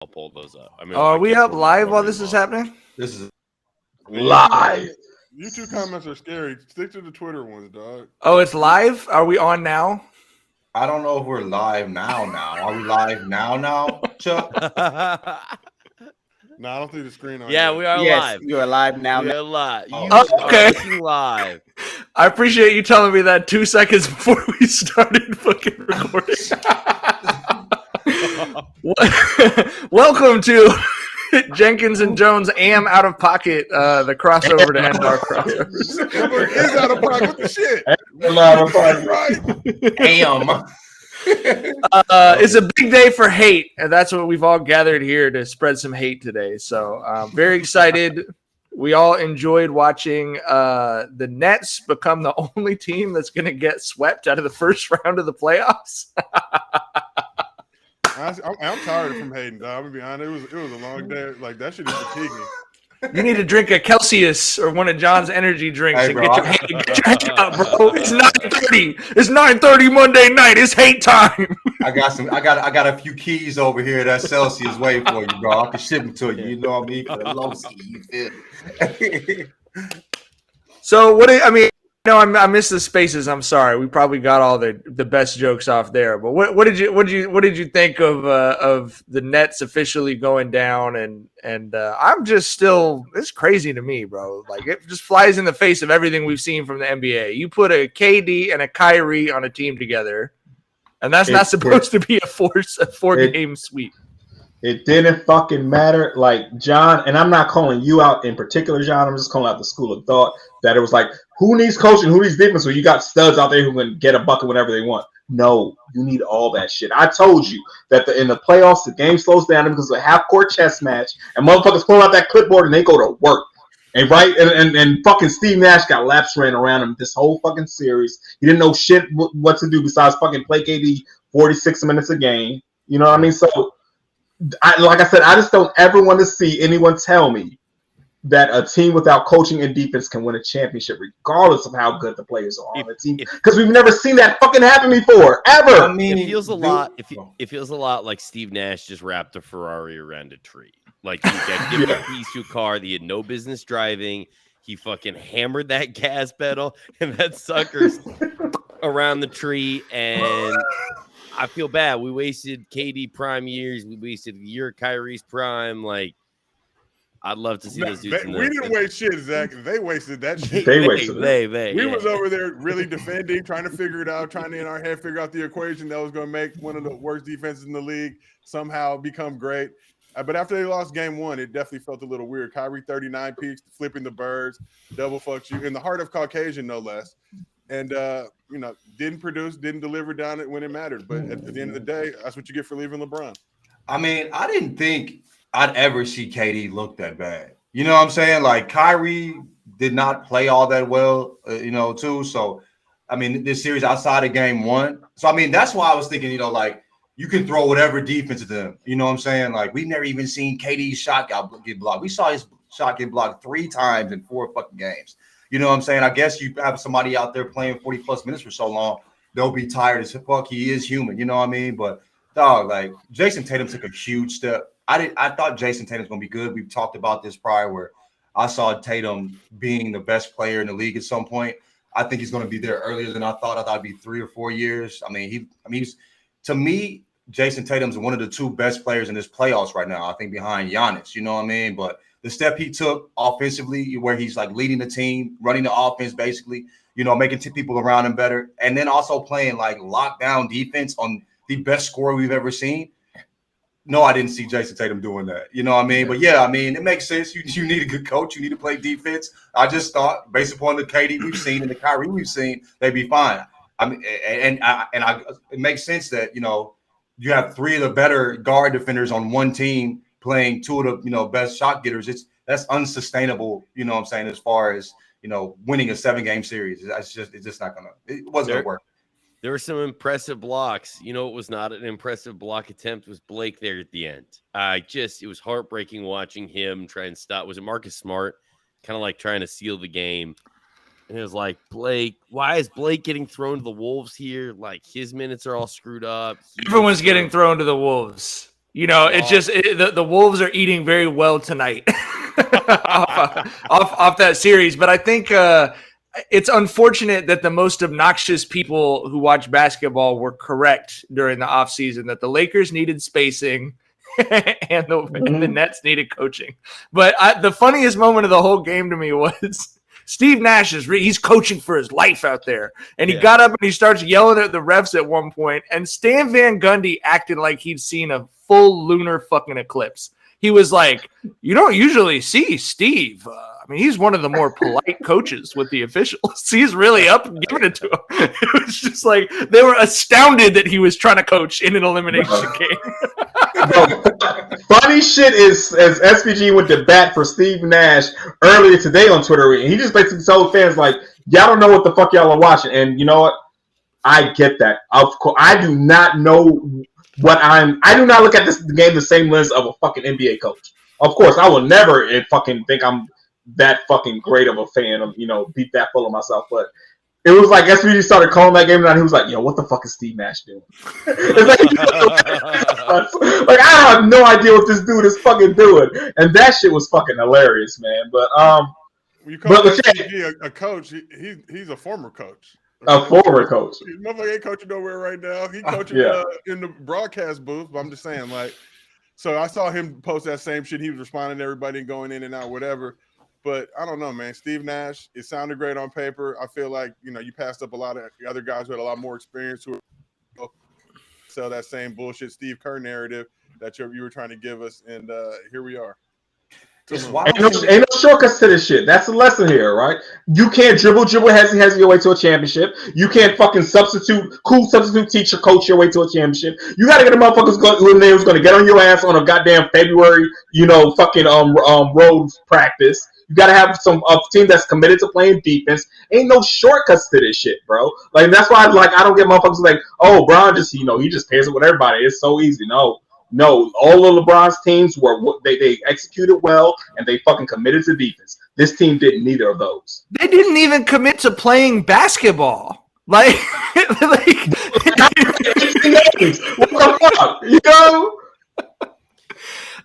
I'll pull those up. I mean, are we up live while this is happening? This is live. YouTube comments are scary. Stick to the Twitter ones, dog. Oh, it's live? Are we on now? I don't know if we're live now. Are we live now, Chuck? No, I don't think the screen on. Yeah, yet. we are Yes, live. you are live now. We are live. You Oh, okay. are looking live. I appreciate you telling me that 2 seconds before we started fucking recording. Welcome to Jenkins and Jones Am Out of Pocket, the crossover to end our crossover. It's out of pocket. What the shit? Right? Am. It's a big day for hate, and that's what we've all gathered here to spread some hate today. So very excited. We all enjoyed watching the Nets become the only team that's going to get swept out of the first round of the playoffs. I'm tired from hating, dog. I'm gonna be honest. It was a long day. Like that shit is fatiguing. You need to drink a Celsius or one of John's energy drinks Hey, and bro, get your hate out, bro. It's 9:30. It's 9:30 Monday night. It's hate time. I got a few keys over here that Celsius waiting for you, bro. I can ship them to you. You know what I mean? For the low ski, you feel me? So I missed the spaces. I'm sorry. We probably got all the best jokes off there. But what did you think of the Nets officially going down? And I'm just still, it's crazy to me, bro. Like it just flies in the face of everything we've seen from the NBA. You put a KD and a Kyrie on a team together, and that's not supposed to be a four-game sweep. It didn't fucking matter. Like, John, and I'm not calling you out in particular, John. I'm just calling out the school of thought that it was like, who needs coaching? Who needs defense? So you got studs out there who can get a bucket whenever they want. No, you need all that shit. I told you that in the playoffs, the game slows down because of a half-court chess match, and motherfuckers pull out that clipboard and they go to work. And fucking Steve Nash got laps ran around him this whole fucking series. He didn't know shit what to do besides fucking play KD 46 minutes a game. You know what I mean? So, like I said, I just don't ever want to see anyone tell me that a team without coaching and defense can win a championship, regardless of how good the players are on the team. Because we've never seen that fucking happen before, ever. I mean, It feels a lot. It feels a lot like Steve Nash just wrapped a Ferrari around a tree. Like he got given a piece to a car that he had no business driving. He fucking hammered that gas pedal, and that sucker's around the tree. And I feel bad. We wasted KD prime years. We wasted a year of Kyrie's prime. Like, I'd love to see those dudes. We didn't waste shit, Zach. They wasted that shit. They wasted We yeah. was over there really defending, trying to figure it out, trying to in our head figure out the equation that was going to make one of the worst defenses in the league somehow become great. But after they lost game one, it definitely felt a little weird. Kyrie 39 peaks, flipping the birds, double fucks you in the heart of Caucasian, no less. And didn't produce, didn't deliver down it when it mattered. But at the end of the day, that's what you get for leaving LeBron. I mean, I didn't think I'd ever see KD look that bad. You know what I'm saying? Like Kyrie did not play all that well, too. So, I mean, this series outside of game one. So, I mean, that's why I was thinking, like, you can throw whatever defense at them. You know what I'm saying? Like, we've never even seen KD's shot get blocked. We saw his shot get blocked 3 times in 4 fucking games. You know what I'm saying? I guess you have somebody out there playing 40-plus minutes for so long, they'll be tired as fuck. He is human. You know what I mean? But, dog, like, Jason Tatum took a huge step. I thought Jason Tatum's going to be good. We've talked about this prior where I saw Tatum being the best player in the league at some point. I think he's going to be there earlier than I thought. I thought it'd be 3 or 4 years. To me, Jason Tatum's one of the 2 best players in this playoffs right now, I think, behind Giannis. You know what I mean? But the step he took offensively, where he's like leading the team, running the offense, basically, making people around him better, and then also playing like lockdown defense on the best scorer we've ever seen. No, I didn't see Jason Tatum doing that. You know what I mean? But yeah, I mean, it makes sense. You need a good coach. You need to play defense. I just thought, based upon the KD we've seen and the Kyrie we've seen, they'd be fine. I mean, it makes sense that you have 3 of the better guard defenders on one team playing 2 of the best shot getters. That's unsustainable. You know what I'm saying? As far as winning a 7-game series, it's just not gonna. It wasn't gonna work. There were some impressive blocks. It was not an impressive block attempt. Was Blake there at the end? It was heartbreaking watching him try and stop. Was it Marcus Smart? Kind of like trying to seal the game. And it was like, Blake, why is Blake getting thrown to the Wolves here? Like, his minutes are all screwed up. Everyone's getting thrown to the Wolves. You know, it's just the Wolves are eating very well tonight off that series. But I think it's unfortunate that the most obnoxious people who watch basketball were correct during the offseason, that the Lakers needed spacing and the Nets needed coaching. But the funniest moment of the whole game to me was Steve Nash he's coaching for his life out there. And he got up and he starts yelling at the refs at one point. And Stan Van Gundy acted like he'd seen a full lunar fucking eclipse. He was like, you don't usually see Steve. I mean, he's one of the more polite coaches with the officials. He's really up and giving it to him. It was just like they were astounded that he was trying to coach in an elimination game. Bro, funny shit is as SPG went to bat for Steve Nash earlier today on Twitter, and he just basically told fans like, y'all don't know what the fuck y'all are watching. And you know what? I get that. Of course, I do not know I do not look at the game the same lens of a fucking NBA coach. Of course, I will never fucking think I'm that fucking great of a fan of, be that full of myself. But it was like SVG started calling that game and he was like, yo, what the fuck is Steve Nash doing? It's like, I have no idea what this dude is fucking doing. And that shit was fucking hilarious, man. But when you call SVG a coach, he's a former coach. A former coach. Motherfucker ain't coaching nowhere right now. He coaching in the broadcast booth. But I'm just saying, like, so I saw him post that same shit. He was responding to everybody and going in and out, whatever. But I don't know, man. Steve Nash, it sounded great on paper. I feel like, you passed up a lot of other guys who had a lot more experience who sell that same bullshit Steve Kerr narrative that you were trying to give us. And here we are. Ain't no shortcuts to this shit. That's the lesson here, right? You can't dribble has your way to a championship. You can't fucking substitute teacher coach your way to a championship. You gotta get a motherfuckers who's gonna get on your ass on a goddamn February, fucking road practice. You gotta have a team that's committed to playing defense. Ain't no shortcuts to this shit, bro. Like that's why I don't get motherfuckers like, oh, Bron just he just pairs it with everybody. It's so easy. No, all of LeBron's teams they executed well and they fucking committed to defense. This team didn't neither of those. They didn't even commit to playing basketball. Like what the fuck?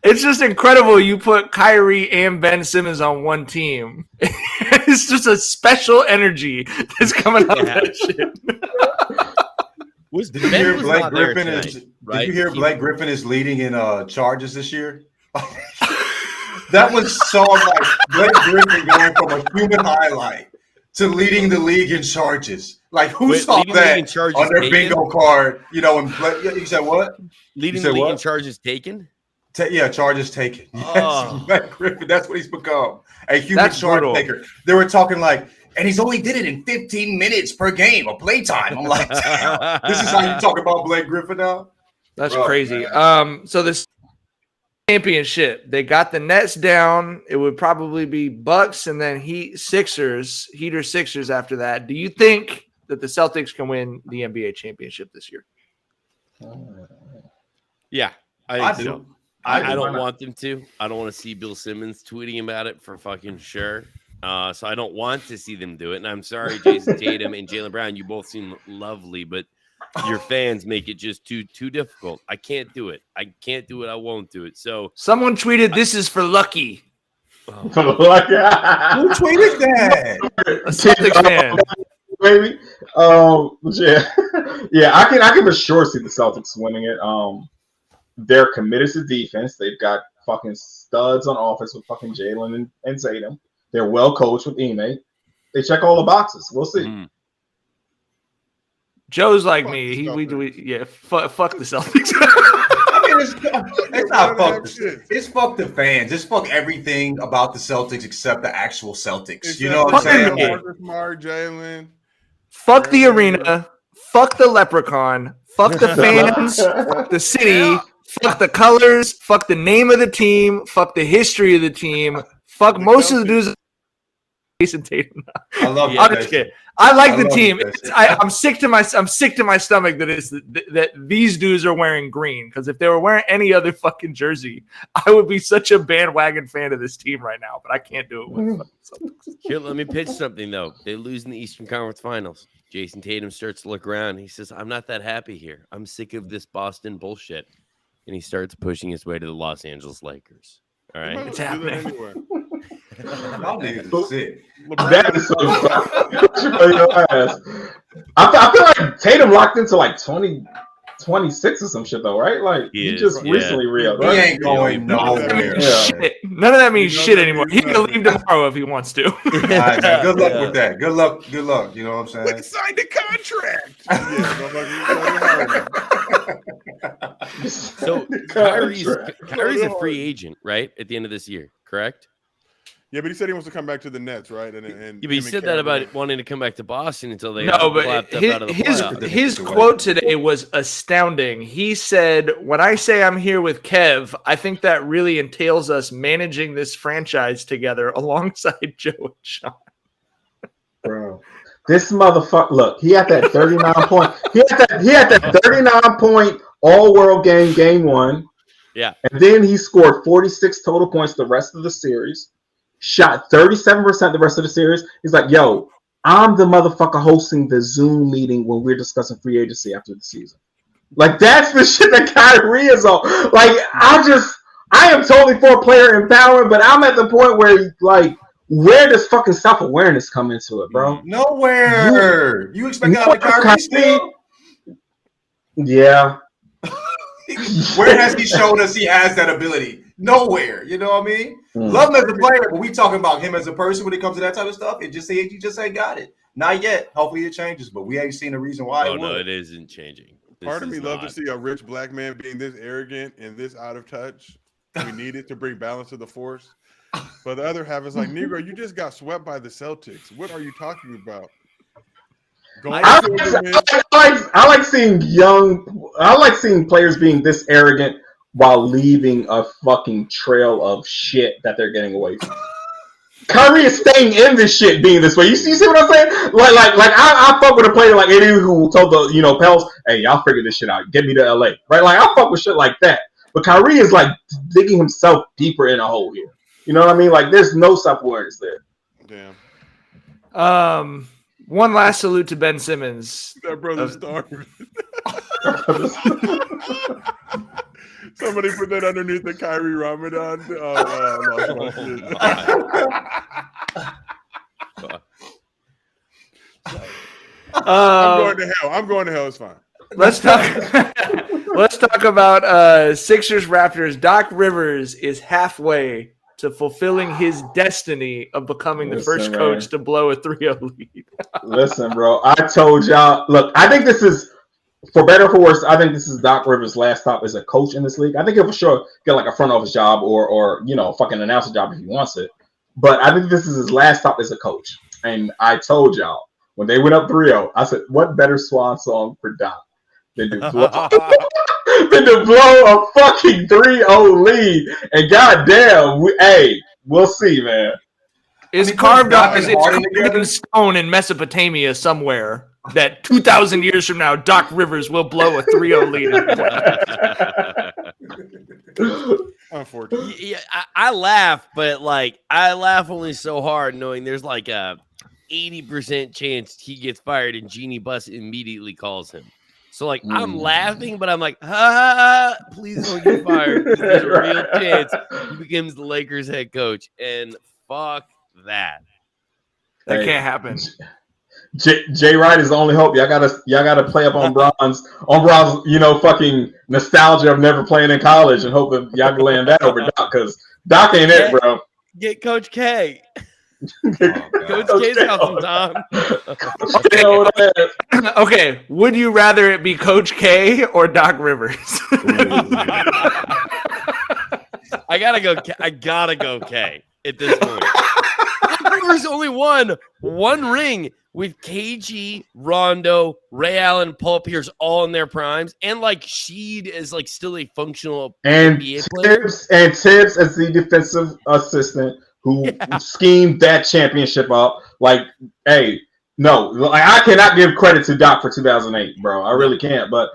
It's just incredible. You put Kyrie and Ben Simmons on one team. It's just a special energy that's coming out of that shit. Did you hear Blake Griffin is leading in charges this year? That was so like Blake Griffin going from a human highlight to leading the league in charges. Like who saw that on their bingo card? And you said what? Leading the league in charges taken? Charges taken. Yes, Blake Griffin. That's what he's become. A human charge taker. They were talking like. And he's only did it in 15 minutes per game of playtime. I'm like, damn, this is how you talk about Blake Griffin now? That's crazy. Man. So this championship, they got the Nets down. It would probably be Bucks and then Heater Sixers after that. Do you think that the Celtics can win the NBA championship this year? Yeah, I think so. I don't want them to. I don't want to see Bill Simmons tweeting about it for fucking sure. So I don't want to see them do it. And I'm sorry, Jason Tatum and Jaylen Brown, you both seem lovely, but your fans make it just too difficult. I can't do it. I won't do it. So someone tweeted, "This is for Lucky." Oh. Who tweeted that? A Celtics fan. Baby. Yeah. I can for sure see the Celtics winning it. They're committed to defense. They've got fucking studs on offense with fucking Jalen and Tatum. They're well coached with Ime. They check all the boxes. We'll see. Joe's like me. Fuck the Celtics. I mean, it's not fuck. It's fuck the fans. It's fuck everything about the Celtics except the actual Celtics. You know what I'm saying? Smart, Jalen. Fuck the arena. Fuck the leprechaun. Fuck the fans. Fuck the city. Fuck the colors. Fuck the name of the team. Fuck the history of the team. Fuck most of the dudes. Jason Tatum. I love you. I'm just kidding. I like the team. I'm sick to my stomach that these dudes are wearing green. Because if they were wearing any other fucking jersey, I would be such a bandwagon fan of this team right now. But I can't do it with Celtics. Here, let me pitch something though. They lose in the Eastern Conference Finals. Jason Tatum starts to look around. He says, "I'm not that happy here. I'm sick of this Boston bullshit." and he starts pushing his way to the Los Angeles Lakers. All right, It's happening. Anyway. Y'all niggas are sick. That is so I feel like Tatum locked into like 26 or some shit though, right? Like he just recently re-upped. He Right? ain't going nowhere. Shit. None of that means shit anymore. He can leave tomorrow if he wants to. All right, man. Good luck with that. Good luck. Good luck. You know what I'm saying? We signed a contract. So Kyrie's a free agent, right? At the end of this year, correct? Yeah, but he said he wants to come back to the Nets, right? And yeah, but he said that about wanting to come back to Boston until they his quote today was astounding. He said, "When I say I'm here with Kev, I think that really entails us managing this franchise together alongside Joe and Sean." Bro, this motherfucker! Look, he had that 39 point. He had that 39 point all world game 1. Yeah, and then he scored 46 total points the rest of the series. Shot 37% the rest of the series. He's like, yo, I'm the motherfucker hosting the Zoom meeting when we're discussing free agency after the season. Like, that's the shit that Kyrie is on. Like, I am totally for player empowerment, but I'm at the point where, like, where does fucking self-awareness come into it, bro? Nowhere. You expect that out of Kyrie still? Yeah. Where has he shown us he has that ability? Nowhere. You know what I mean? Love him as a player, but we talking about him as a person when it comes to that type of stuff. He just ain't got it. Not yet. Hopefully it changes, but we ain't seen a reason why. Oh no, it isn't changing. Part of me love to see a rich black man being this arrogant and this out of touch. We need it to bring balance to the force. But the other half is like, Negro, you just got swept by the Celtics. What are you talking about? I like seeing players being this arrogant while leaving a fucking trail of shit that they're getting away from. Kyrie is staying in this shit being this way. You see what I'm saying? Like I fuck with a player like Eddie who told the Pels, hey, y'all figure this shit out. Get me to LA. Right? Like I fuck with shit like that. But Kyrie is like digging himself deeper in a hole here. You know what I mean? Like there's no self-awareness there. Damn. One last salute to Ben Simmons. That brother's starving. Somebody put that underneath the Kyrie Ramadan. I'm going to hell. I'm going to hell. It's fine. Let's talk about Sixers Raptors. Doc Rivers is halfway to fulfilling his destiny of becoming the first coach to blow a 3-0 lead. Listen, bro, I told y'all. Look, I think this is, for better or for worse, I think this is Doc Rivers' last stop as a coach in this league. I think he'll for sure get like a front office job or fucking announcer job if he wants it. But I think this is his last stop as a coach. And I told y'all, when they went up 3-0, I said, what better swan song for Doc than to blow, a fucking 3-0 lead? And goddamn, we'll see, man. It's carved up as it's in stone in Mesopotamia somewhere that 2,000 years from now, Doc Rivers will blow a 3-0 lead. Unfortunately. Yeah, I laugh, but I laugh only so hard knowing there's like a 80% chance he gets fired and Jeannie Buss immediately calls him. So I'm laughing, but I'm like, please don't get fired. There's a real chance he becomes the Lakers head coach, and fuck that. That can't happen. Jay Wright is the only hope. Y'all gotta play up on Bron's fucking nostalgia of never playing in college and hope that y'all can land that over Doc, because Doc ain't it, bro. Get Coach K. Coach K's got some time. Okay, would you rather it be Coach K or Doc Rivers? I gotta go K at this point. Doc Rivers only won one ring with KG, Rondo, Ray Allen, Paul Pierce all in their primes, and Sheed is still a functional NBA player. And Tibbs as the defensive assistant who schemed that championship up. I cannot give credit to Doc for 2008, bro. I really can't. But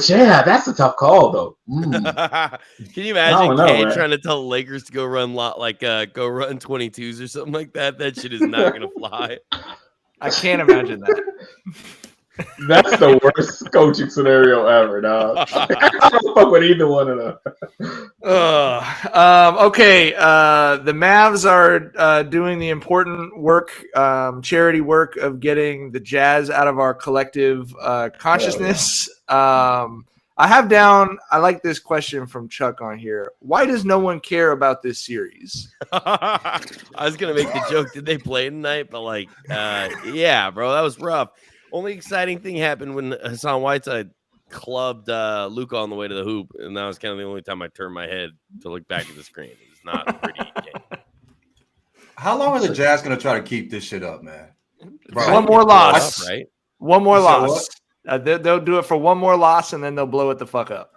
yeah, that's a tough call though. Can you imagine K trying to tell the Lakers to go run 22s or something like that? That shit is not gonna fly. I can't imagine that. That's the worst coaching scenario ever, dog. I don't fuck with either one of them. Okay. The Mavs are doing the important work, charity work of getting the Jazz out of our collective consciousness. I like this question from Chuck on here. Why does no one care about this series? I was going to make the joke, did they play tonight? But like, yeah, bro, that was rough. Only exciting thing happened when Hassan Whiteside clubbed Luka on the way to the hoop, and that was kind of the only time I turned my head to look back at the screen. It was not a pretty game. How long are the Jazz going to try to keep this shit up, man? Bro, one more loss, right? One more loss. They'll do it for one more loss, and then they'll blow it the fuck up.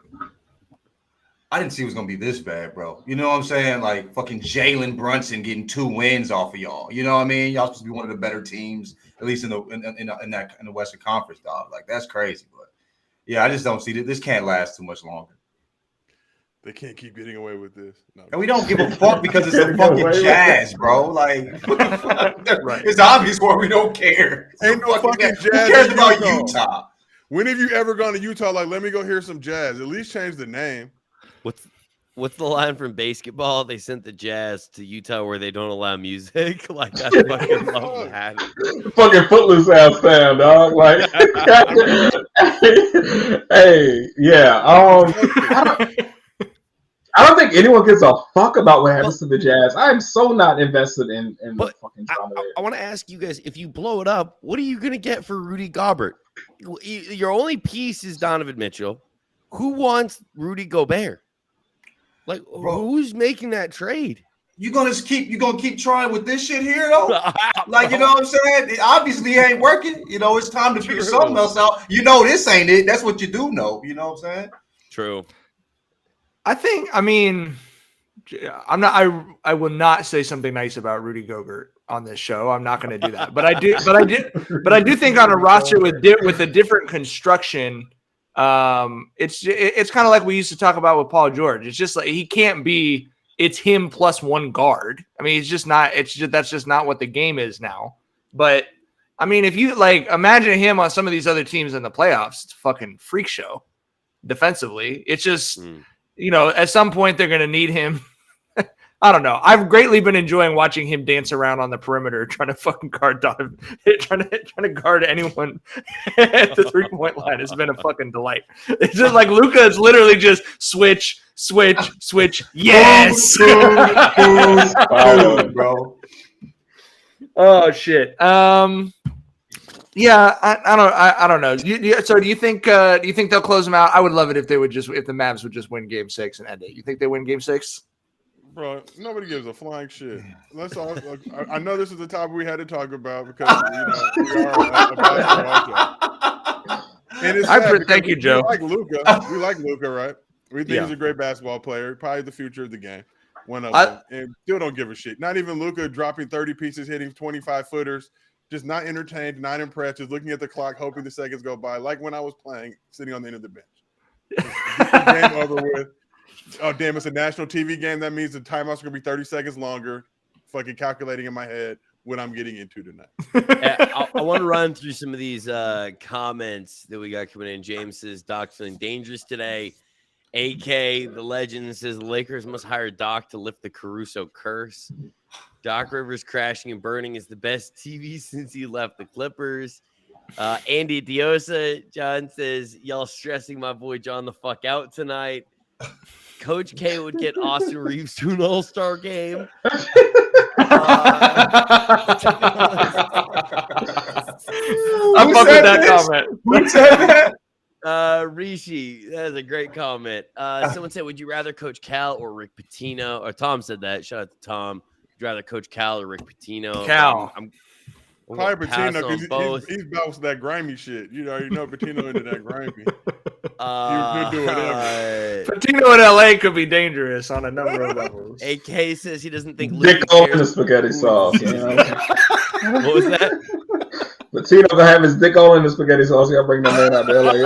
I didn't see it was going to be this bad, bro. You know what I'm saying? Like fucking Jalen Brunson getting 2 wins off of y'all. You know what I mean? Y'all supposed to be one of the better teams, at least in the Western Conference, dog. Like that's crazy, but yeah, I just don't see that. This can't last too much longer. They can't keep getting away with this. No. And we don't give a fuck because it's the fucking Jazz, bro. Like, what the fuck? Right. It's obvious why we don't care. Ain't no fucking Jazz. Who cares about Utah? When have you ever gone to Utah? Like, let me go hear some Jazz. At least change the name. What's the line from basketball? They sent the Jazz to Utah where they don't allow music. Like I fucking love that. Fucking Footloose ass fan, dog. Like, hey, yeah. I don't think anyone gives a fuck about what happens to the Jazz. I'm so not invested in the fucking drama. I want to ask you guys: if you blow it up, what are you gonna get for Rudy Gobert? Your only piece is Donovan Mitchell. Who wants Rudy Gobert? Like, bro, who's making that trade? You gonna keep trying with this shit here though? Like, you know what I'm saying? It obviously ain't working. You know, it's time to figure something else out. You know, this ain't it. That's what you do know. You know what I'm saying? True. I mean, I will not say something nice about Rudy Gobert on this show. I'm not going to do that. But I do think on a roster with a different construction, it's kind of like we used to talk about with Paul George. It's just like he can't be. It's him plus one guard. I mean, it's just not. That's just not what the game is now. But I mean, if you like imagine him on some of these other teams in the playoffs, it's a fucking freak show defensively. It's just. You know, at some point they're going to need him. I don't know. I've greatly been enjoying watching him dance around on the perimeter, trying to fucking guard Donovan, trying to guard anyone at the 3-point line. It's been a fucking delight. It's just like Luka is literally just switch. Yes, bro. Oh shit. Yeah, I don't know. So do you think they'll close them out? I would love it if the Mavs would just win Game 6 and end it. You think they win Game 6? Bro, nobody gives a flying shit. Let's all. I know this is a topic we had to talk about because we are a basketball show. And it's thank you, Joe. We like Luka, right? We think he's a great basketball player, probably the future of the game. One of them, and still don't give a shit. Not even Luka dropping 30 pieces, hitting 25 footers. Just not entertained, not impressed, just looking at the clock, hoping the seconds go by, like when I was playing, sitting on the end of the bench. Game over with. Oh, damn, it's a national TV game. That means the timeout's going to be 30 seconds longer. Fucking calculating in my head what I'm getting into tonight. I want to run through some of these comments that we got coming in. James says, Doc's feeling dangerous today. AK, the legend, says, Lakers must hire Doc to lift the Caruso curse. Doc Rivers crashing and burning is the best TV since he left the Clippers. Andy Diosa, John says, y'all stressing my boy John the fuck out tonight. Coach K would get Austin Reeves to an all-star game. I'm fucking with that comment. Who said that? Rishi, that is a great comment. Someone said, would you rather Coach Cal or Rick Pitino? Or Tom said that. Shout out to Tom. Would you rather Coach Cal or Rick Pitino? Cal. I'm probably Pitino because he's bounced that grimy shit. You know Pitino into that grimy. He could do whatever. Pitino in LA could be dangerous on a number of levels. AK says he doesn't think Dick Ole in the spaghetti sauce. You know? What was that? Pitino gonna have his dick all in the spaghetti sauce. Y'all bring that man out there. Like,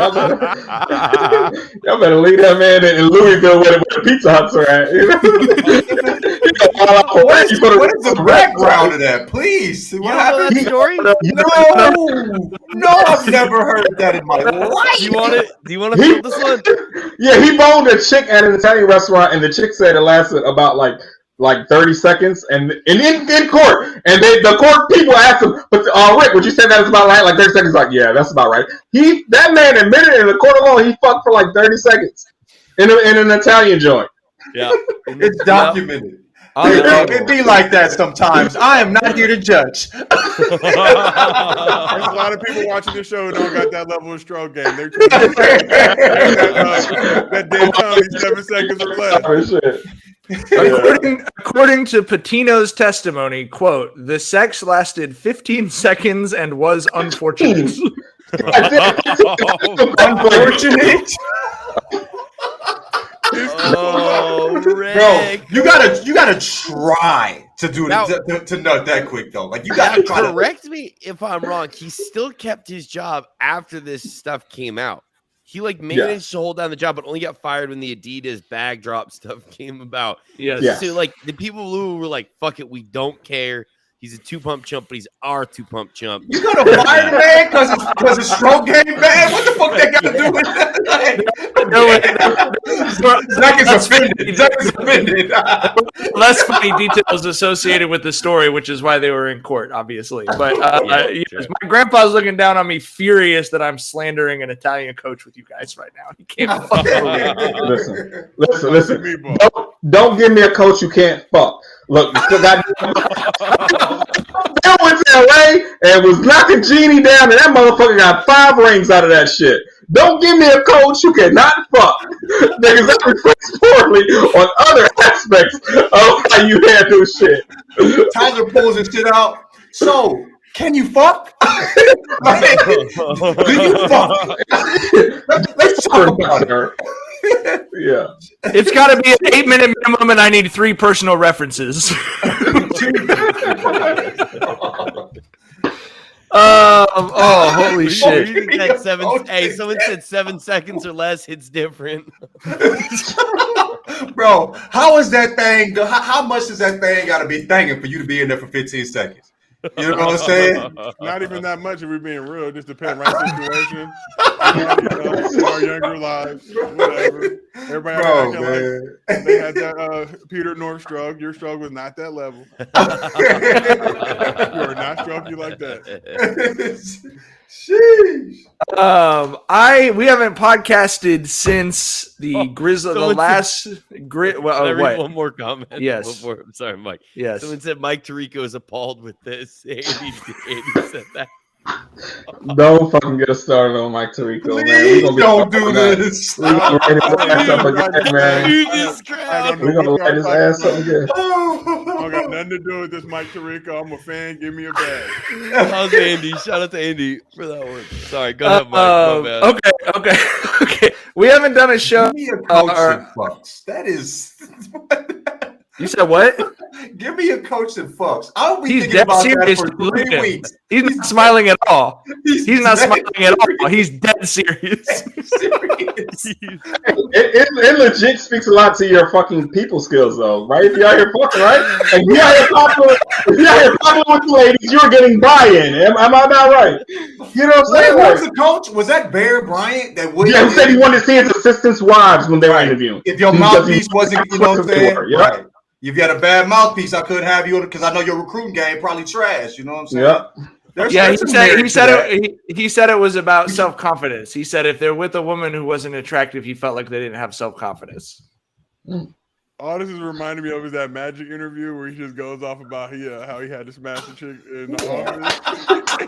y'all better leave that man in Louisville where the Pizza Huts are at. You know? What is the background of that? Please. You don't know that story? No, I've never heard that in my life. Do you want to fill this one? Yeah, he boned a chick at an Italian restaurant, and the chick said it lasted about like 30 seconds, and in court, and the court people asked him, but Rick, would you say that was about right? Like 30 seconds? Like, yeah, that's about right. That man admitted in the court alone he fucked for like 30 seconds in an Italian joint. Yeah, it's documented. It be like that sometimes. I am not here to judge. There's a lot of people watching this show who don't got that level of stroke game. They're trying to that damn Tony 7 seconds or less. According to Patino's testimony, quote, the sex lasted 15 seconds and was unfortunate. Unfortunate? Rick. Bro, you gotta try to do it to nut that quick though. Like you gotta try. Correct me if I'm wrong. He still kept his job after this stuff came out. He managed to hold down the job, but only got fired when the Adidas bag drop stuff came about. Yes. So the people who were like, "Fuck it, we don't care." He's a 2-pump chump, but he's our 2-pump chump. You gonna fire the man because his stroke game bad? What the fuck that got to do with that? Zach is offended. Less funny details associated with the story, which is why they were in court, obviously. But yes, my grandpa's looking down on me, furious that I'm slandering an Italian coach with you guys right now. He can't fuck with me. Listen. Don't give me a coach you can't fuck. Look, you still got. Bill went to LA and was knocking Genie down, and that motherfucker got 5 rings out of that shit. Don't give me a coach who cannot fuck. Niggas that reflects poorly on other aspects of how you handle shit. Tyler pulls his shit out. So, can you fuck? Do you fuck? Let's talk about her. Yeah. It's got to be an 8-minute minimum, and I need 3 personal references. Holy shit. Someone said 7 seconds or less. It's different. Bro, how is that thing? How much does that thing got to be thinking for you to be in there for 15 seconds? You know what I'm saying? Not even that much if we're being real. Just depends right situation. In our younger lives, whatever. Everybody acting like they had that Peter North stroke. Your stroke was not that level. You are not stroking like that. Sheesh. We haven't podcasted since the Grizzly. The last grit. Well, what? One more comment. Yes. I'm sorry, Mike. Yes. Someone said Mike Tirico is appalled with this. Andy said that. Don't fucking get us started on Mike Tirico, man. Don't do this. We're gonna light his ass up again, man. We're gonna light his ass up again. I don't got nothing to do with this Mike Tirico. I'm a fan. Give me a bag. How's Andy? Shout out to Andy for that one. Sorry, go ahead, Mike. Okay. We haven't done a show. Give me a coach that fucks. That is. You said what? Give me a coach that fucks. I'll be He's thinking about serious. that for 3 weeks. He's not smiling at all. He's not smiling at all. He's dead serious. It legit speaks a lot to your fucking people skills, though, right? If you're out here fucking, right? And you're out here popular with the ladies, you're getting buy-in. Am I not right? You know what I'm saying? Who was the coach? Was that Bear Bryant? Who said he wanted to see his assistants' wives when they were interviewing. If your mouthpiece wasn't, you know what I'm saying? Right. If you had a bad mouthpiece, I couldn't have you because I know your recruiting game probably trash. You know what I'm saying? Yeah. He said it was about self-confidence. He said if they're with a woman who wasn't attractive, he felt like they didn't have self-confidence. All this is reminding me of is that Magic interview where he just goes off about how he had to smash the chick in the office.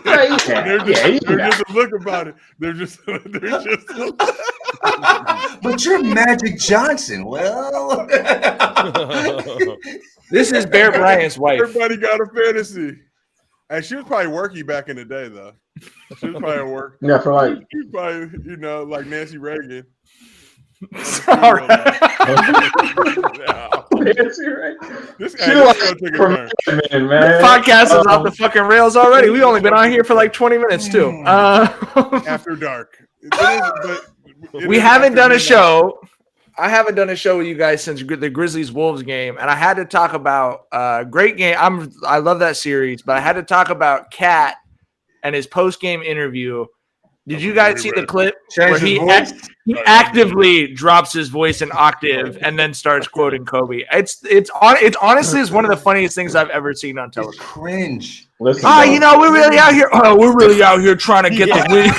There's just a look about it. There's just But you're Magic Johnson. Well, this is Bear Bryant's wife. Everybody got a fantasy. And she was probably worky back in the day, though. She was probably a work. Yeah, for like. She was probably, like Nancy Reagan. Sorry. Nancy Reagan. This podcast is off the fucking rails already. We've only been on here for like 20 minutes, too. After dark. We haven't done a show. I haven't done a show with you guys since the Grizzlies-Wolves game, and I had to talk about great game. I love that series, but I had to talk about Cat and his post-game interview. Did you guys see the clip where he actively drops his voice an octave and then starts quoting Kobe? It's honestly is one of the funniest things I've ever seen on television. It's cringe. Listen, We're really out here. Oh, we're really out here trying to get the win.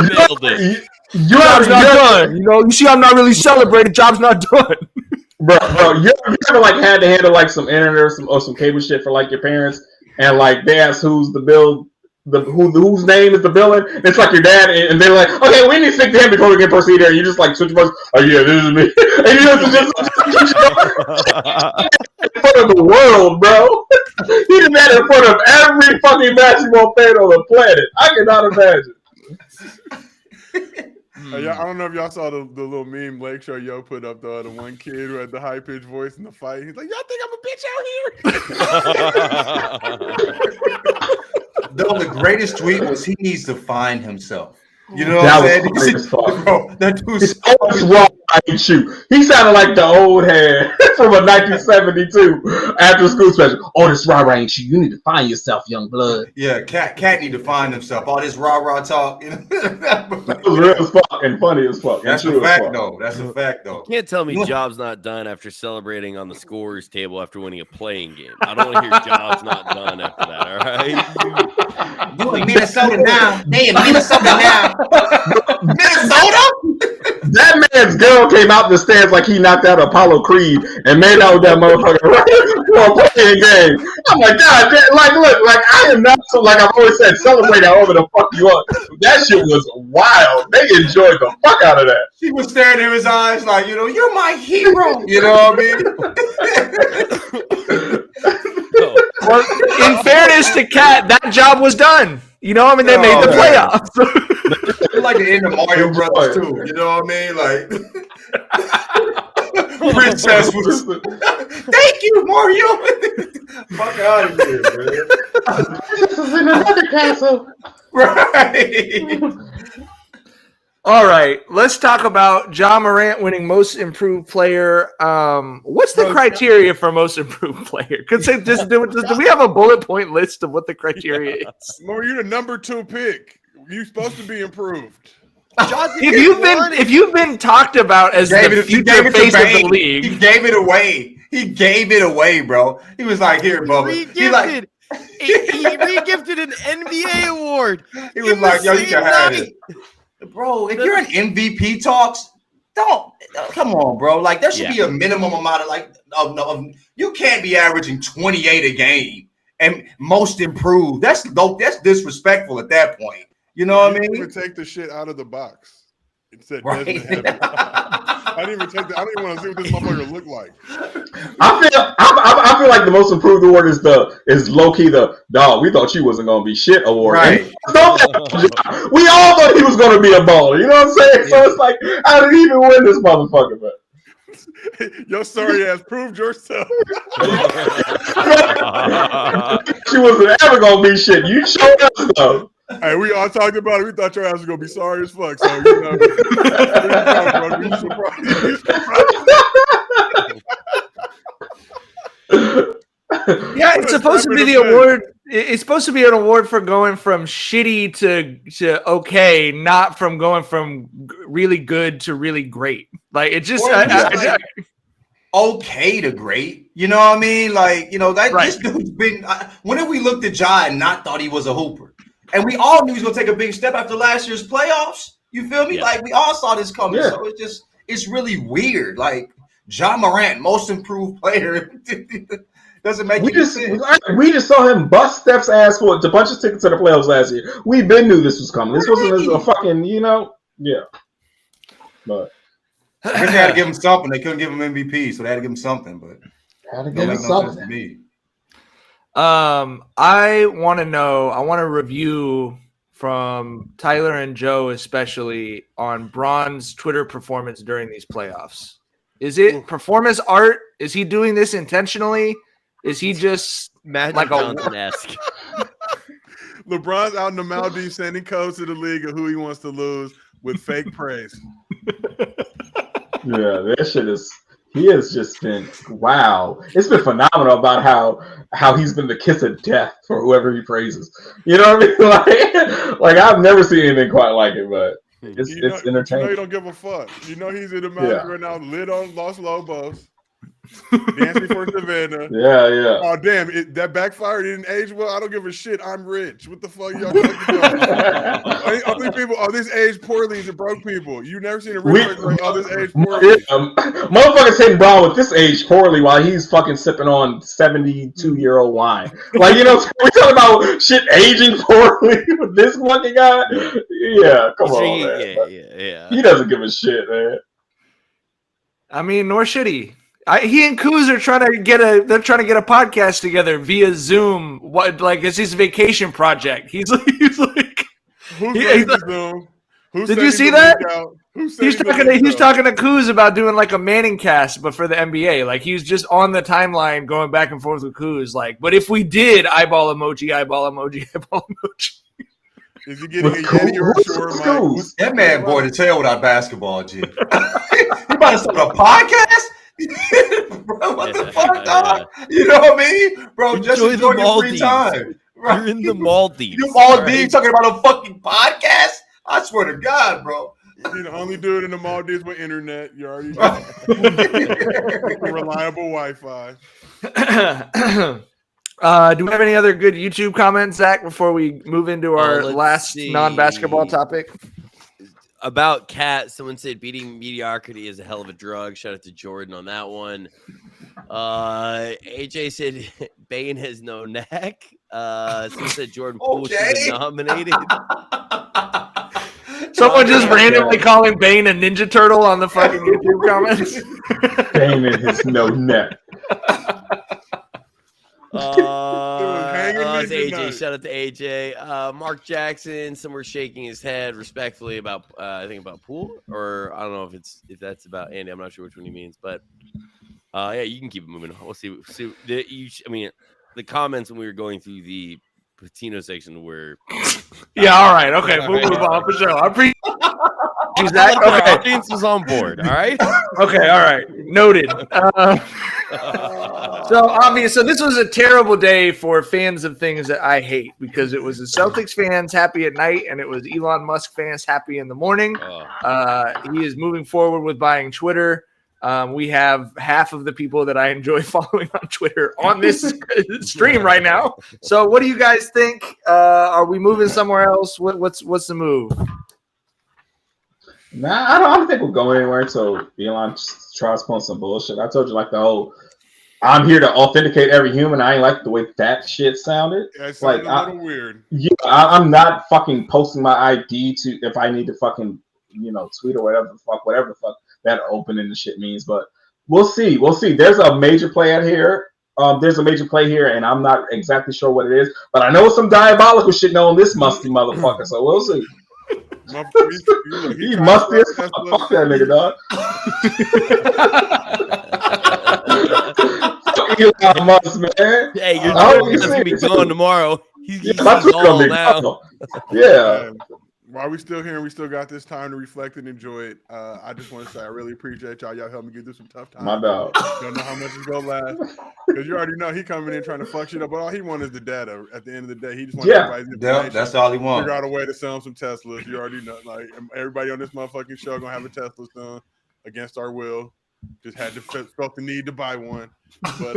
Nailed it. Job's not done. You see, I'm not really celebrating. Job's not done. Bro, you ever like had to handle like some internet or some cable shit for like your parents, and like they ask who's the bill. Whose name is the villain? It's like your dad, and they're like, "Okay, we need to stick to him before we can proceed here." You just like switch voice. Oh yeah, this is me. And you just in front of the world, bro. He did that in front of every fucking basketball fan on the planet. I cannot imagine. I don't know if y'all saw the little meme Lake Show Yo put up the one kid who had the high pitched voice in the fight. He's like, "Y'all think I'm a bitch out here?" Though the greatest tweet was he needs to find himself. You know what I'm saying? Bro, that dude's raw. I can shoot. He sounded like the old head from a 1972 after school special. Oh, this rah-rah ain't you. You need to find yourself, young blood. Yeah, Cat need to find himself. All this rah-rah talk. That was real as fuck and funny as fuck. That's a fact, though. That's a fact, though. You can't tell me Job's not done after celebrating on the scorer's table after winning a playing game. I don't want to hear Job's not done after that, all right? You in Minnesota now. They in Minnesota now. Minnesota? That man's girl came out the stands like he knocked out Apollo Creed and made out with that motherfucker for a playing game. I'm like, God damn, like, look, like, I am not so, like I've always said, celebrate however the fuck you want. That shit was wild. They enjoyed the fuck out of that. She was staring in his eyes like, you're my hero. You know what I mean? Well, in fairness to Cat, that job was done. They made the playoffs. It's like the end of Mario Brothers too. You know what I mean? Like Princess was. Thank you, Mario. Fuck out of here, man. This is in another castle. Right. All right, let's talk about Ja Morant winning Most Improved Player. What's the criteria for Most Improved Player? Do we have a bullet point list of what the criteria is? More, you're the number 2 pick. You're supposed to be improved. If you've been talked about as the future face of the league, he gave it away. He gave it away, bro. He was like, "Here, Bubba." He re-gifted an NBA award. He was like, "Yo, you can have it." Bro, if you're in MVP talks, come on, bro. Like there should be a minimum amount of you can't be averaging 28 a game and most improved. That's disrespectful at that point. You know what I mean? Even take the shit out of the box. It said right. I didn't even take that. I don't even want to see what this motherfucker look like. I feel like the most improved award is low key the dog. We thought you wasn't gonna be shit award. Right. We all thought he was gonna be a baller. You know what I'm saying? Yeah. So it's like, how did he even win this motherfucker, man? Yo, sorry ass, proved yourself. She wasn't ever gonna be shit. You showed us though. Hey, we all talked about it. We thought your ass was gonna be sorry as fuck. So yeah, it's supposed to be the award. It's supposed to be an award for going from shitty to okay, not from going from really good to really great. Like it just okay to great. You know what I mean? Like this dude's been. When have we looked at Ja and not thought he was a hooper? And we all knew he was going to take a big step after last year's playoffs. You feel me? Yeah. Like, we all saw this coming. Yeah. So it's really weird. Like, Ja Morant, most improved player. Doesn't make any sense. We just saw him bust Steph's ass for a bunch of tickets to the playoffs last year. We been knew this was coming. This wasn't a fucking, yeah. But I guess they had to give him something. They couldn't give him MVP, so they had to give him something. But had to give him something. To me. I want to review from Tyler and Joe, especially on Braun's Twitter performance during these playoffs. Is it performance art? Is he doing this intentionally? Is he just Magic Johnson-esque? LeBron's out in the Maldives sending codes to the league of who he wants to lose. with fake praise. Yeah, that shit is. He has just been wow. It's been phenomenal about how he's been the kiss of death for whoever he praises. You know what I mean? Like I've never seen anything quite like it, but it's entertaining. You don't give a fuck. You know he's in the mountains right now, lit on Los Lobos, dancing for Savannah. Yeah. Oh damn! That backfired. It didn't age well. I don't give a shit. I'm rich. What the fuck y'all talking about? All these people, this age poorly is broke people. You never seen a rich person like, this age poorly. Motherfuckers hitting Brown with this age poorly while he's fucking sipping on 72-year-old wine. Like we talking about shit aging poorly with this fucking guy. Yeah, come on, man. Yeah. He doesn't give a shit, man. I mean, nor should he. He and Kuz are trying to get a podcast together via Zoom. It's his vacation project. He's like who's running the Zoom? Did you see that? He's talking to Kuz about doing like a Manning cast, but for the NBA. Like he's just on the timeline going back and forth with Kuz. Like, but if we did eyeball emoji, eyeball emoji, eyeball emoji. Is he getting a Yeti or a short mic? That man boy to tell without basketball, G. You about to start a podcast? Bro, what the fuck, dog? You know what I mean? Bro, just enjoy your free time. Right? You're in the Maldives. You Maldives talking about a fucking podcast? I swear to God, bro. You're the only dude in the Maldives with internet. You already know. Reliable Wi-Fi. Do we have any other good YouTube comments, Zach, before we move into our last non-basketball topic? About Cat, someone said beating mediocrity is a hell of a drug. Shout out to Jordan on that one. AJ said Bane has no neck. Someone said Jordan Poole should have been nominated. Someone just randomly calling Bane a Ninja Turtle on the fucking YouTube comments. Bane and his no neck. It's AJ. Shout out to AJ. Mark Jackson. Somewhere shaking his head respectfully about I think about Poole, or I don't know if that's about Andy. I'm not sure which one he means, but yeah, you can keep it moving. We'll see. The comments when we were going through the Patino section were all right. Okay, we'll move on for sure. I appreciate that. Okay, audience was on board. All right. Okay. All right. Noted. So this was a terrible day for fans of things that I hate because it was the Celtics fans happy at night and it was Elon Musk fans happy in the morning. He is moving forward with buying Twitter. We have half of the people that I enjoy following on Twitter on this stream right now. So what do you guys think? Are we moving somewhere else? What's the move? Nah, I don't think we're going anywhere until Elon tries pulling some bullshit. I told you like the whole I'm here to authenticate every human. I ain't like the way that shit sounded. Yeah, it sounded a little weird. Yeah, I'm not fucking posting my ID to if I need to fucking tweet or whatever the fuck that opening the shit means. But we'll see. There's a major play out here. There's a major play here, and I'm not exactly sure what it is. But I know some diabolical shit on this musty motherfucker. So we'll see. He musty as fuck. Fuck that nigga, dog. Elon Musk, man. Hey, your Twitter's gonna be gone tomorrow. He's gone now. Yeah. While we still here and we still got this time to reflect and enjoy it, I just want to say I really appreciate y'all. Y'all helped me get through some tough times. My dog. Don't know how much it's gonna last because you already know he coming in trying to fuck shit up, but all he wants is the data. At the end of the day, he just wants everybody's information. Yeah, that's all he wants. Figure out a way to sell him some Teslas. You already know, like everybody on this motherfucking show gonna have a Tesla soon against our will. Just had to felt the need to buy one, but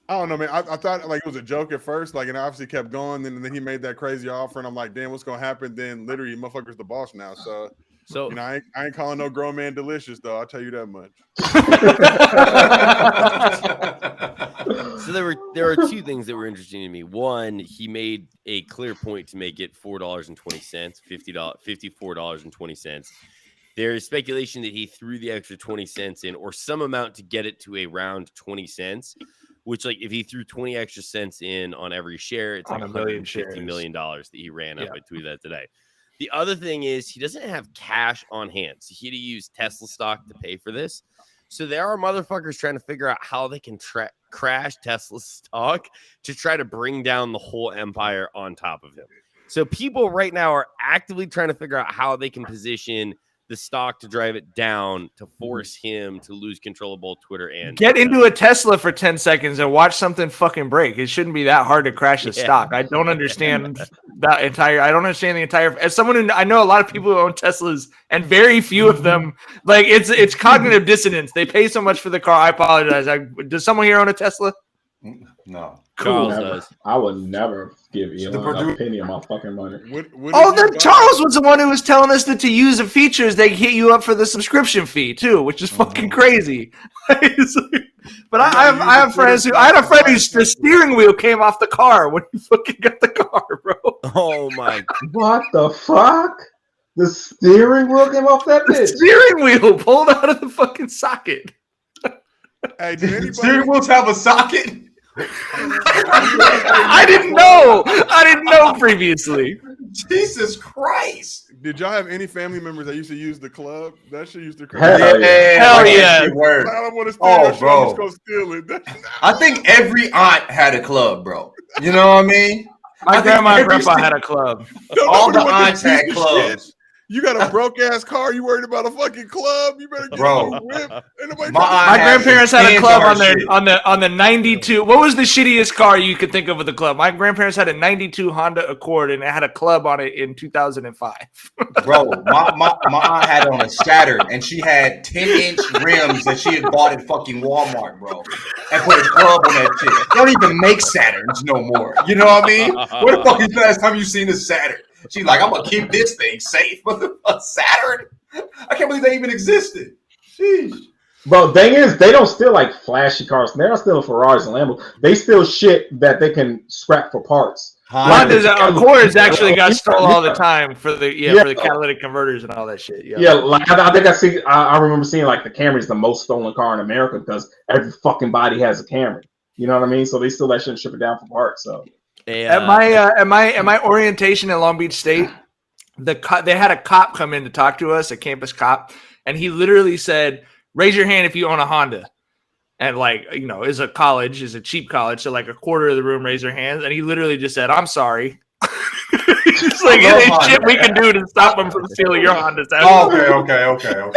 I don't know, man. I thought like it was a joke at first, like, and I obviously kept going. And then he made that crazy offer, and I'm like, damn, what's gonna happen? Then literally, motherfucker's the boss now. So I ain't calling no grown man delicious though. I'll tell you that much. So there were two things that were interesting to me. One, he made a clear point to make it $4.20, $54.20. There is speculation that he threw the extra 20 cents in or some amount to get it to around 20 cents, which, like, if he threw 20 extra cents in on every share, it's like $150 million that he ran up. I tweeted that today. The other thing is he doesn't have cash on hand. So he had to use Tesla stock to pay for this. So there are motherfuckers trying to figure out how they can crash Tesla stock to try to bring down the whole empire on top of him. So people right now are actively trying to figure out how they can position the stock to drive it down to force him to lose control of both Twitter and get into a Tesla for 10 seconds and watch something fucking break. It shouldn't be that hard to crash a stock. I don't understand I don't understand the entire. As someone who I know a lot of people who own Teslas, and very few of them, like it's cognitive dissonance. They pay so much for the car. I apologize. Does someone here own a Tesla? No. Charles Never. does. I would never give Elon a penny of my fucking money. Then Charles was the one who was telling us that to use the features, they hit you up for the subscription fee too, which is fucking crazy. But I have friends who I had a friend whose the steering wheel came off the car when he fucking got the car, bro. Oh my! What the fuck? The steering wheel came off that The bitch. steering wheel pulled out of the fucking socket. Hey, did anybody? Steering wheels have a socket? I didn't know previously. Jesus Christ. Did y'all have any family members that used to use the club? That shit used to crazy. Hell yeah. Hell like yeah. every word. I don't want to steal Oh, your shit. bro. I'm just gonna steal it. I think every aunt had a club, bro. You know what I mean? My grandma and grandpa had a club. All the Nobody want aunts this had piece of clubs. shit. You got a broke ass car. You worried about a fucking club? You better get Bro. a whip. Ain't nobody My talking- My grandparents had a club on shit. the 92. What was the shittiest car you could think of with a club? My grandparents had a 92 Honda Accord and it had a club on it in 2005. Bro, my aunt had on a Saturn and she had 10-inch rims that she had bought at fucking Walmart, bro. And put a club on that shit. They don't even make Saturns no more. You know what I mean? What the fuck is the last time you seen a Saturn? She's like, I'm gonna keep this thing safe. A Saturn? I can't believe they even existed. Sheesh. Bro, thing is, they don't steal like flashy cars. They're not stealing Ferraris and Lambos. They steal shit that they can scrap for parts. Honda's Accords actually got stolen all the time for the for the catalytic converters and all that shit. Yeah, like I think I remember seeing like the Camry's the most stolen car in America because every fucking body has a Camry. You know what I mean? So they steal that shit and ship it down for parts. So at my orientation at Long Beach State, they had a cop come in to talk to us, a campus cop, and he literally said, "Raise your hand if you own a Honda." And like, you know, is a cheap college, so like a quarter of the room raise their hands, and he literally just said, "I'm sorry." Just like it ain't shit we can do to stop them from stealing your Hondas. Okay.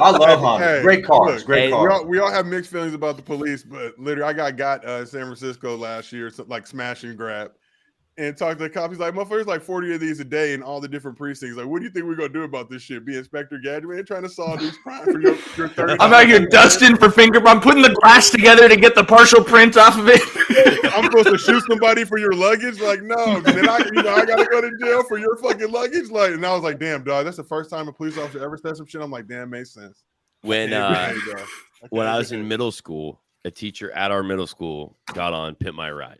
I love Honda. Hey, Great cars. look, Great cars. We all have mixed feelings about the police, but literally, I got in San Francisco last year, so, like smash and grab, and talked to the cop. He's like, "Motherfuckers, like 40 of these a day in all the different precincts. Like, what do you think we're gonna do about this shit? Be Inspector Gadget? We ain't trying to solve these crimes for your 30. I'm out here dusting for fingerprint. I'm putting the glass together to get the partial print off of it. I'm supposed to shoot somebody for your luggage? Like, no. Then I gotta go to jail for your fucking luggage. Like, and I was like, damn, dog, that's the first time a police officer ever said some shit. I'm like, damn, makes sense. When I was in middle school, a teacher at our middle school got on Pimp My Ride.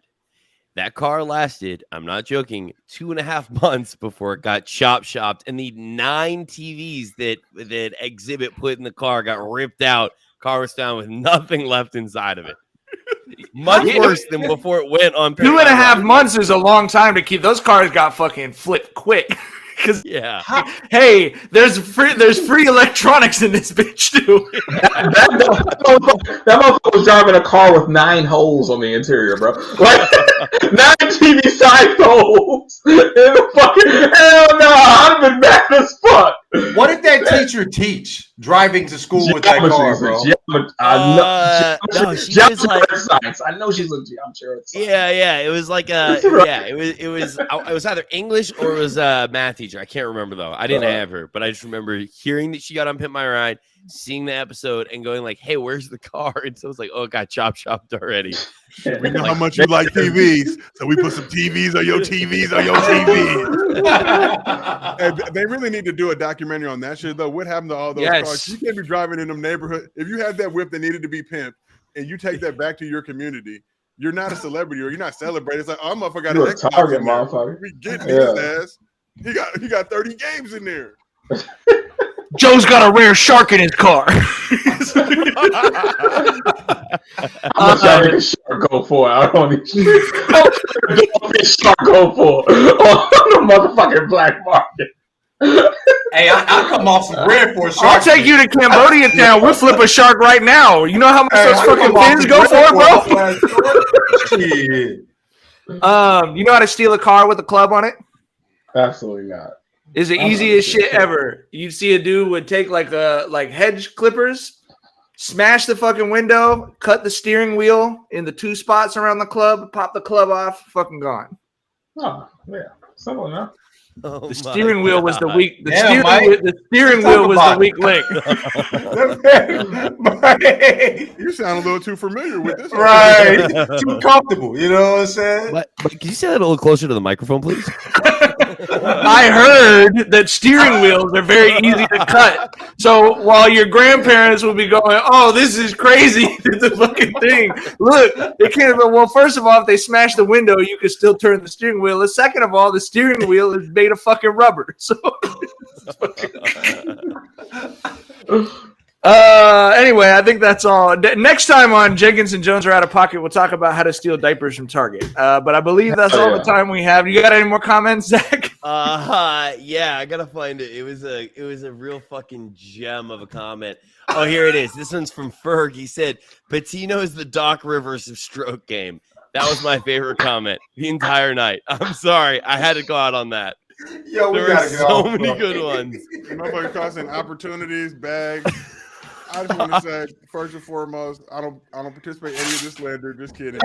That car lasted, I'm not joking, 2.5 months before it got shopped, and the 9 TVs that Exhibit put in the car got ripped out. Car was found with nothing left inside of it. Much worse than before it went on. 2.5 months is a long time to keep. Those cars got fucking flipped quick. Because hey, there's free electronics in this bitch too. that motherfucker was driving a car with 9 holes on the interior, bro. Like 9 TV-sized holes. In the fucking hell no, I've been mad as fuck. What did that teacher teach driving to school with that car, bro? Science. I know she's a geometry. Yeah. It was like it was either English or it was a math teacher. I can't remember though. I didn't have her, but I just remember hearing that she got on Pimp My Ride, seeing the episode, and going like, "Hey, where's the car?" And so it was like, "Oh, it got chopped already." We know how much you like TVs, so we put some TVs on your TVs on your TVs. And they really need to do a documentary on that shit, though. What happened to all those cars? You can't be driving in them neighborhood. If you had that whip that needed to be pimped, and you take that back to your community, you're not a celebrity or you're not celebrated. It's like, oh, motherfucker got an Xbox target, in there. motherfucker. We getting his ass. He got 30 games in there. Joe's got a rare shark in his car. How much y'all think shark go for out on these streets? How much this shark go for on the motherfucking black market? Hey, I'll come off some bread for a shark. I'll take you to Cambodia town. We'll flip a shark right now. You know how much those fucking fins go for, bro? Shit. You know how to steal a car with a club on it? Absolutely not. It's the easiest shit ever. You'd see a dude would take like hedge clippers, smash the fucking window, cut the steering wheel in the 2 spots around the club, pop the club off, fucking gone. Oh, yeah. Someone else. Oh The steering wheel was the weak. The steering Talk wheel was the about weak link. You sound a little too familiar with this. Right. Too comfortable. You know what I'm saying? But can you say that a little closer to the microphone, please? I heard that steering wheels are very easy to cut. So while your grandparents will be going, "Oh, this is crazy," it's a fucking thing. Look, they can't. Well, first of all, if they smash the window, you can still turn the steering wheel. And second of all, the steering wheel is made of fucking rubber. So. Anyway, I think that's all. Next time on Jenkins and Jones are out of pocket, we'll talk about how to steal diapers from Target. But I believe that's all the time we have. You got any more comments, Zach? Yeah, I gotta find it. It was a real fucking gem of a comment. Oh, here it is. This one's from Ferg. He said, "Patino is the Doc Rivers of stroke game." That was my favorite comment the entire night. I'm sorry, I had to go out on that. Yo, we there were gotta go. so many good ones. Motherfucker causing opportunities, bags. I just want to say, first and foremost, I don't participate in any of this slander. Just kidding.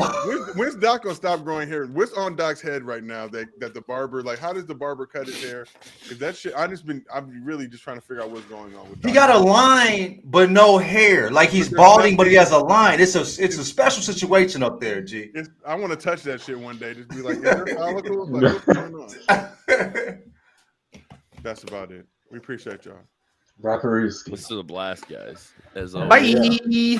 When's Doc gonna stop growing hair? What's on Doc's head right now? That the barber, like, how does the barber cut his hair? Is that shit? I'm really just trying to figure out what's going on with Doc. He got a line, but no hair. Like he's balding, but he has a line. It's a special situation up there, G. I want to touch that shit one day. Just be like, is there follicles? Like, what's going on? That's about it. We appreciate y'all. Rapperuski. Let's do the blast, guys. As always. Bye.